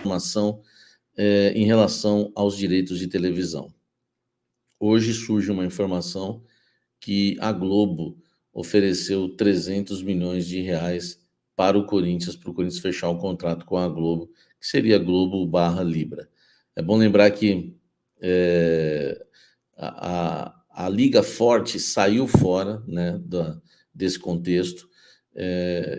informação em relação aos direitos de televisão. Hoje surge uma informação que a Globo ofereceu 300 milhões de reais para o Corinthians fechar o contrato com a Globo, que seria Globo/Libra. É bom lembrar que a Liga Forte saiu fora, né, desse contexto.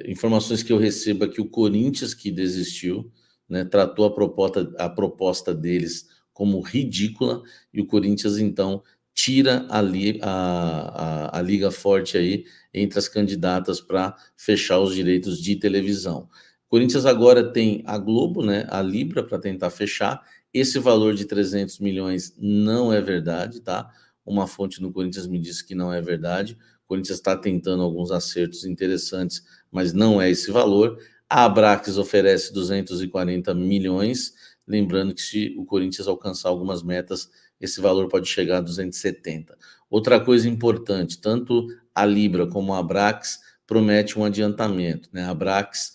Informações que eu recebo é que o Corinthians que desistiu, né, tratou a proposta deles como ridícula, e o Corinthians, então, tira a Liga Forte aí entre as candidatas para fechar os direitos de televisão. O Corinthians agora tem a Globo, né, a Libra, para tentar fechar. Esse valor de 300 milhões não é verdade, tá? Uma fonte no Corinthians me disse que não é verdade. O Corinthians está tentando alguns acertos interessantes, mas não é esse valor. A Abrax oferece 240 milhões, lembrando que se o Corinthians alcançar algumas metas, esse valor pode chegar a 270. Outra coisa importante, tanto a Libra como a Abrax promete um adiantamento, né? A Abrax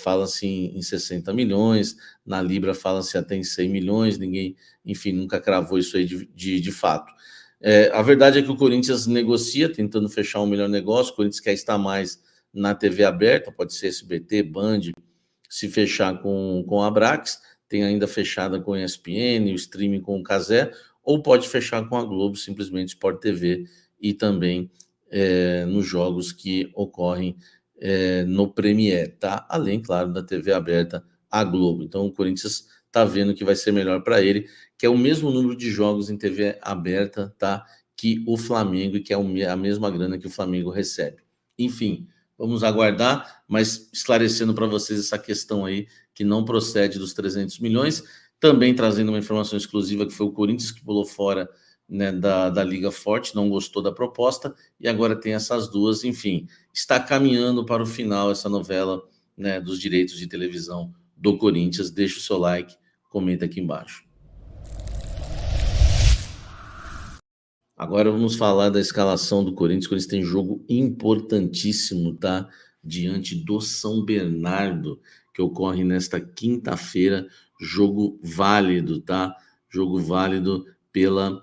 fala-se em 60 milhões, na Libra fala-se até em 100 milhões, ninguém, enfim, nunca cravou isso aí de fato. A verdade é que o Corinthians negocia, tentando fechar um melhor negócio. O Corinthians quer estar mais na TV aberta, pode ser SBT, Band, se fechar com a Abrax, tem ainda fechada com a ESPN, o streaming com o Cazé, ou pode fechar com a Globo, simplesmente Sport TV, e também nos jogos que ocorrem no Premier, tá? Além, claro, da TV aberta, a Globo. Então o Corinthians está vendo que vai ser melhor para ele, que é o mesmo número de jogos em TV aberta, tá? Que o Flamengo, e que é a mesma grana que o Flamengo recebe. Enfim, vamos aguardar, mas esclarecendo para vocês essa questão aí, que não procede dos 300 milhões, também trazendo uma informação exclusiva, que foi o Corinthians que pulou fora, né, da Liga Forte, não gostou da proposta, e agora tem essas duas. Enfim, está caminhando para o final essa novela, né, dos direitos de televisão do Corinthians. Deixa o seu like, comenta aqui embaixo. Agora vamos falar da escalação do Corinthians. O Corinthians tem jogo importantíssimo, tá? Diante do São Bernardo, que ocorre nesta quinta-feira. Jogo válido, tá? Jogo válido pela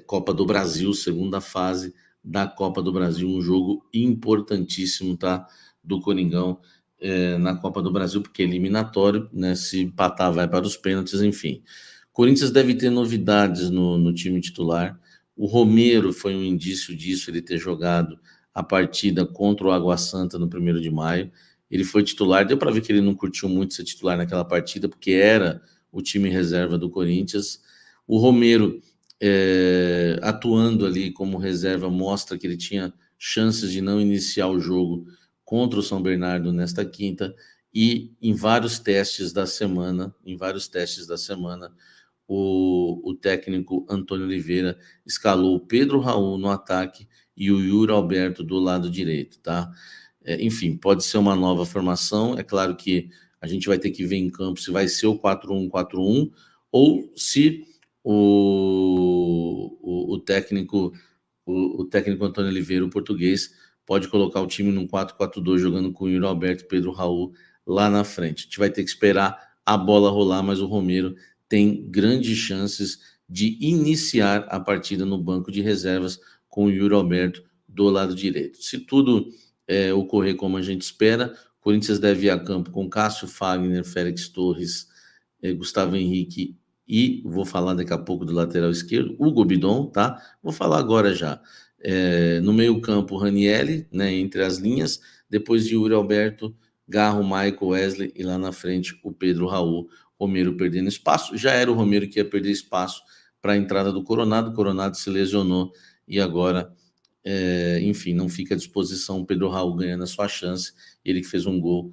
Copa do Brasil, segunda fase da Copa do Brasil. Um jogo importantíssimo, tá? Do Coringão na Copa do Brasil, porque é eliminatório, né? Se empatar, vai para os pênaltis, enfim. Corinthians deve ter novidades no time titular. O Romero foi um indício disso, ele ter jogado a partida contra o Água Santa no 1º de maio. Ele foi titular, deu para ver que ele não curtiu muito ser titular naquela partida, porque era o time reserva do Corinthians. O Romero, atuando ali como reserva, mostra que ele tinha chances de não iniciar o jogo contra o São Bernardo nesta quinta, e em vários testes da semana, o técnico Antônio Oliveira escalou o Pedro Raul no ataque e o Yuri Alberto do lado direito, tá? Enfim, pode ser uma nova formação. É claro que a gente vai ter que ver em campo se vai ser o 4-1-4-1 ou se o técnico Antônio Oliveira, o português, pode colocar o time num 4-4-2, jogando com o Yuri Alberto e Pedro Raul lá na frente. A gente vai ter que esperar a bola rolar, mas o Romero tem grandes chances de iniciar a partida no banco de reservas com o Yuri Alberto do lado direito. Se tudo ocorrer como a gente espera, o Corinthians deve ir a campo com Cássio, Fagner, Félix Torres, Gustavo Henrique e vou falar daqui a pouco do lateral esquerdo, Hugo Bidon, tá? Vou falar agora já. No meio campo, Ranieri, né, entre as linhas, depois de Yuri Alberto, Garro, Michael, Wesley, e lá na frente o Pedro Raul. Romero perdendo espaço. Já era o Romero que ia perder espaço para a entrada do Coronado. O Coronado se lesionou e agora, enfim, não fica à disposição. O Pedro Raul ganhando a sua chance. Ele que fez um gol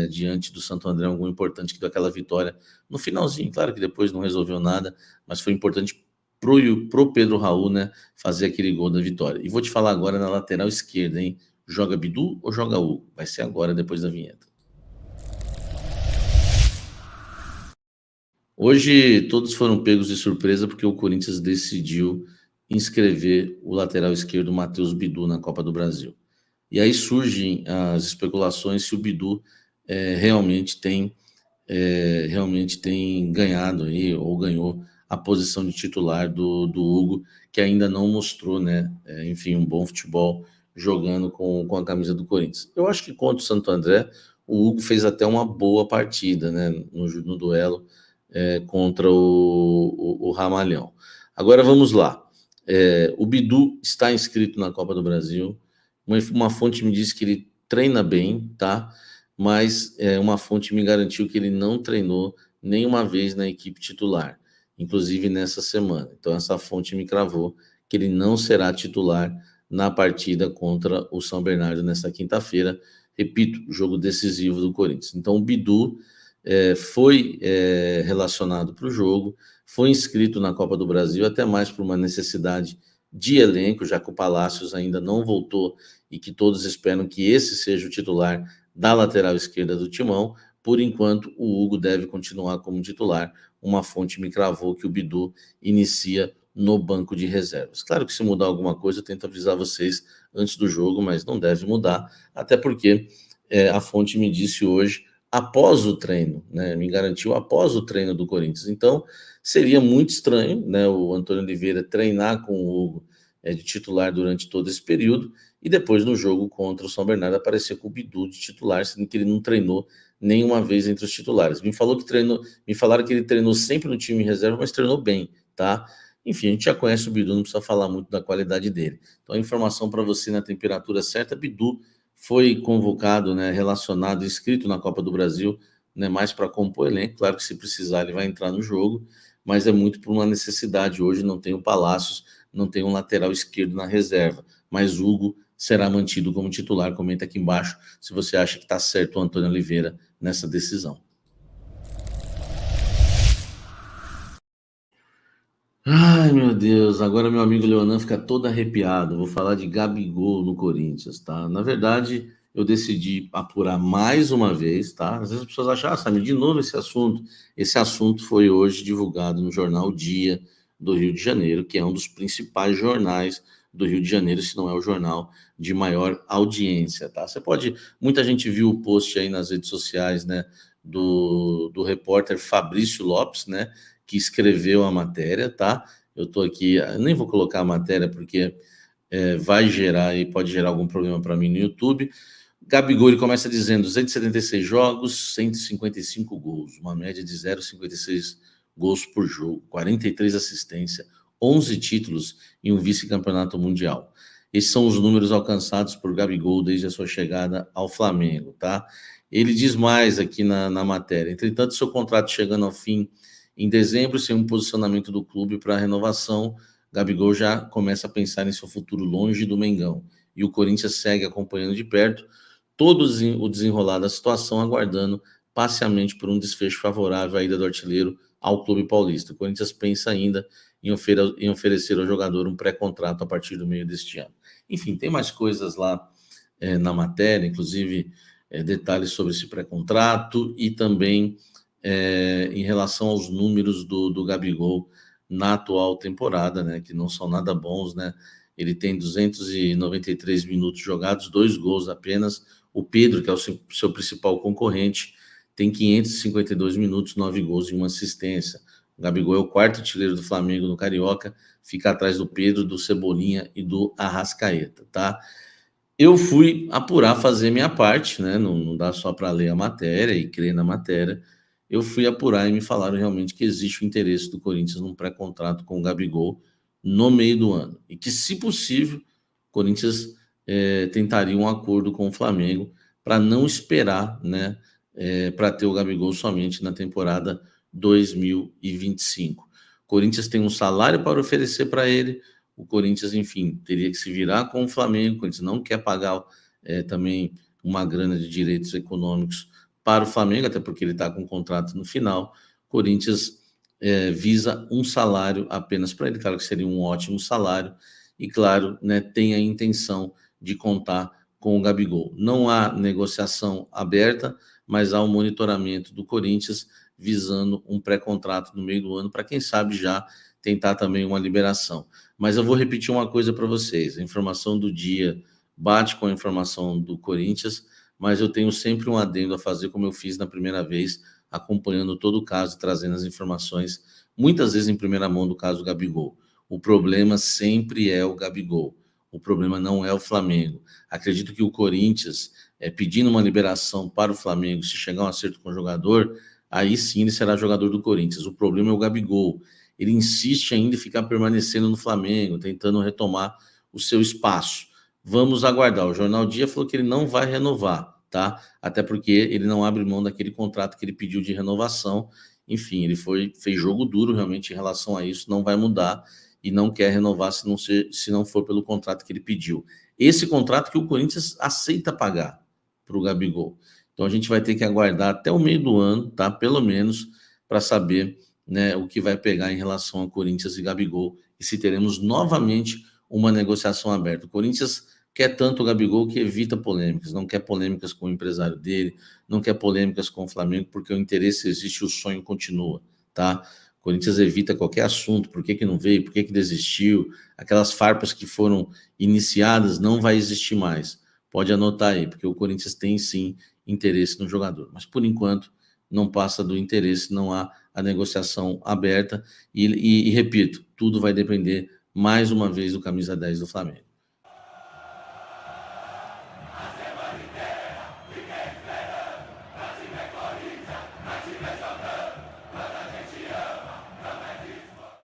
diante do Santo André, um gol importante que deu aquela vitória no finalzinho. Claro que depois não resolveu nada, mas foi importante pro Pedro Raul, né, fazer aquele gol da vitória. E vou te falar agora na lateral esquerda, hein? Joga Bidu ou joga Hugo? Vai ser agora, depois da vinheta. Hoje todos foram pegos de surpresa porque o Corinthians decidiu inscrever o lateral esquerdo Matheus Bidu na Copa do Brasil. E aí surgem as especulações se o Bidu realmente tem realmente tem ganhado aí, ou ganhou a posição de titular do Hugo, que ainda não mostrou, né, enfim, um bom futebol jogando com a camisa do Corinthians. Eu acho que contra o Santo André, o Hugo fez até uma boa partida, né, no duelo contra o Ramalhão. Agora vamos lá. O Bidu está inscrito na Copa do Brasil. Uma fonte me disse que ele treina bem, tá? Mas uma fonte me garantiu que ele não treinou nenhuma vez na equipe titular, inclusive nessa semana. Então, essa fonte me cravou que ele não será titular na partida contra o São Bernardo nesta quinta-feira. Repito, jogo decisivo do Corinthians. Então, o Bidu foi relacionado para o jogo, foi inscrito na Copa do Brasil, até mais por uma necessidade de elenco, já que o Palácios ainda não voltou e que todos esperam que esse seja o titular da lateral esquerda do Timão. Por enquanto, o Hugo deve continuar como titular. Uma fonte me cravou que o Bidu inicia no banco de reservas. Claro que se mudar alguma coisa, eu tento avisar vocês antes do jogo, mas não deve mudar, até porque a fonte me disse hoje, após o treino, né, me garantiu após o treino do Corinthians. Então, seria muito estranho, né, o Antônio Oliveira treinar com o Hugo de titular durante todo esse período, e depois no jogo contra o São Bernardo aparecer com o Bidu de titular, sendo que ele não treinou nenhuma vez entre os titulares. Me falaram que ele treinou sempre no time em reserva, mas treinou bem, tá? Enfim, a gente já conhece o Bidu, não precisa falar muito da qualidade dele. Então, a informação para você na temperatura certa, Bidu foi convocado, né, relacionado, inscrito na Copa do Brasil, né, mais para compor elenco. Claro que se precisar ele vai entrar no jogo, mas é muito por uma necessidade. Hoje não tem o Palácios, não tem um lateral esquerdo na reserva, mas Hugo será mantido como titular. Comenta aqui embaixo se você acha que está certo o Antônio Oliveira nessa decisão. Ai, meu Deus, agora meu amigo Leonan fica todo arrepiado. Vou falar de Gabigol no Corinthians, tá? Na verdade, eu decidi apurar mais uma vez, tá? Às vezes as pessoas acham, sabe, de novo esse assunto. Esse assunto foi hoje divulgado no jornal Dia do Rio de Janeiro, que é um dos principais jornais do Rio de Janeiro, se não é o jornal de maior audiência, tá? Muita gente viu o post aí nas redes sociais, né, do repórter Fabrício Lopes, né, que escreveu a matéria, tá? Eu tô aqui, eu nem vou colocar a matéria porque vai gerar e pode gerar algum problema para mim no YouTube. Gabigol, ele começa dizendo 276 jogos, 155 gols, uma média de 0,56 gols por jogo, 43 assistências, 11 títulos e um vice-campeonato mundial. Esses são os números alcançados por Gabigol desde a sua chegada ao Flamengo, tá? Ele diz mais aqui na matéria. Entretanto, seu contrato chegando ao fim em dezembro, sem um posicionamento do clube para renovação, Gabigol já começa a pensar em seu futuro longe do Mengão. E o Corinthians segue acompanhando de perto todo o desenrolar da situação, aguardando paciamente por um desfecho favorável à ida do artilheiro ao clube paulista. O Corinthians pensa ainda em oferecer ao jogador um pré-contrato a partir do meio deste ano. Enfim, tem mais coisas lá na matéria, inclusive detalhes sobre esse pré-contrato e também em relação aos números do Gabigol na atual temporada, né, que não são nada bons, né? Ele tem 293 minutos jogados, 2 gols apenas. O Pedro, que é o seu principal concorrente, tem 552 minutos, 9 gols e uma assistência. O Gabigol é o quarto artilheiro do Flamengo no Carioca, fica atrás do Pedro, do Cebolinha e do Arrascaeta, tá? Eu fui apurar, fazer minha parte, né? Não dá só para ler a matéria e crer na matéria. Eu fui apurar e me falaram realmente que existe o interesse do Corinthians num pré-contrato com o Gabigol no meio do ano. E que, se possível, o Corinthians tentaria um acordo com o Flamengo para não esperar, né? Para ter o Gabigol somente na temporada 2025. O Corinthians tem um salário para oferecer para ele. O Corinthians, enfim, teria que se virar com o Flamengo. O Corinthians não quer pagar também uma grana de direitos econômicos para o Flamengo, até porque ele está com um contrato no final. O Corinthians visa um salário apenas para ele, claro que seria um ótimo salário, e claro, né, tem a intenção de contar com o Gabigol. Não há negociação aberta, mas há um monitoramento do Corinthians visando um pré-contrato no meio do ano, para quem sabe já tentar também uma liberação. Mas eu vou repetir uma coisa para vocês: a informação do dia bate com a informação do Corinthians, mas eu tenho sempre um adendo a fazer, como eu fiz na primeira vez, acompanhando todo o caso, trazendo as informações, muitas vezes em primeira mão do caso do Gabigol. O problema sempre é o Gabigol. O problema não é o Flamengo. Acredito que o Corinthians, pedindo uma liberação para o Flamengo, se chegar a um acerto com o jogador, aí sim ele será jogador do Corinthians. O problema é o Gabigol. Ele insiste ainda em ficar permanecendo no Flamengo, tentando retomar o seu espaço. Vamos aguardar. O Jornal Dia falou que ele não vai renovar, tá? Até porque ele não abre mão daquele contrato que ele pediu de renovação. Enfim, ele fez jogo duro realmente em relação a isso, não vai mudar e não quer renovar se não for pelo contrato que ele pediu. Esse contrato que o Corinthians aceita pagar para o Gabigol. Então a gente vai ter que aguardar até o meio do ano, tá? Pelo menos, para saber, né, o que vai pegar em relação ao Corinthians e Gabigol e se teremos novamente uma negociação aberta. O Corinthians quer tanto o Gabigol que evita polêmicas, não quer polêmicas com o empresário dele, não quer polêmicas com o Flamengo, porque o interesse existe, o sonho continua, tá? O Corinthians evita qualquer assunto, por que não veio, por que desistiu, aquelas farpas que foram iniciadas não vai existir mais. Pode anotar aí, porque o Corinthians tem sim interesse no jogador, mas por enquanto não passa do interesse, não há a negociação aberta e repito, tudo vai depender mais uma vez do camisa 10 do Flamengo.